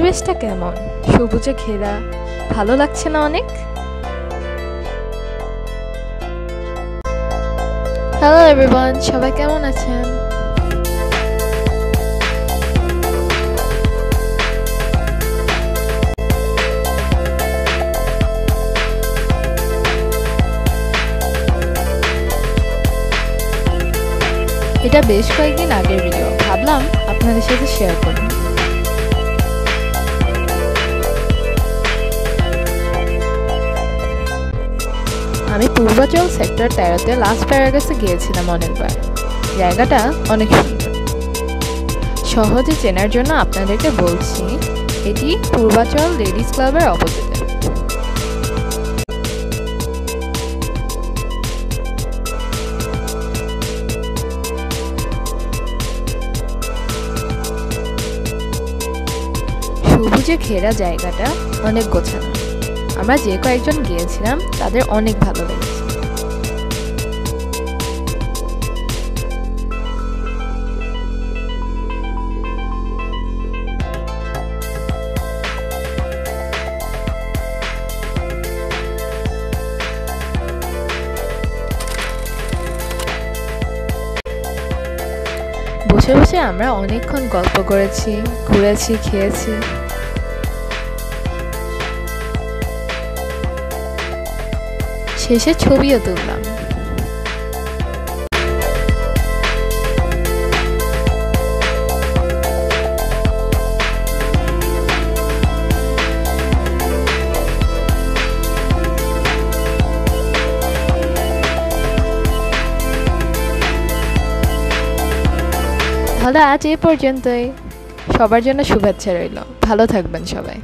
পরিবেশটা কেমন? সবুজে ঘেরা, ভালো লাগছে না অনেক? হ্যালো এভরিওয়ান, সবাই কেমন আছেন? এটা বেশ কয়েকদিন আগের ভিডিও, ভাবলাম আপনাদের সাথে শেয়ার করি। আমি পূর্বাচল সেক্টর 13-তে লাস্ট প্যারাগাসে গিয়েছিলাম অনেকবার। জায়গাটা অনেক সুন্দর। সহজে চেনার জন্য আপনাদেরকে বলছি, এটি পূর্বাচল লেডিস ক্লাবের অপোজিটে। সবুজে ঘেরা জায়গাটা অনেক গোছানো। আমরা যে কয়েকজন গিয়েছিলাম তাদের অনেক ভালো লেগেছে। বসে বসে আমরা অনেকক্ষণ গল্প করেছি, ঘুরেছি, খেয়েছি। শেষে ছবিও তুললাম। তাহলে আজ এই পর্যন্তই। সবার জন্য শুভেচ্ছা রইল। ভালো থাকবেন সবাই।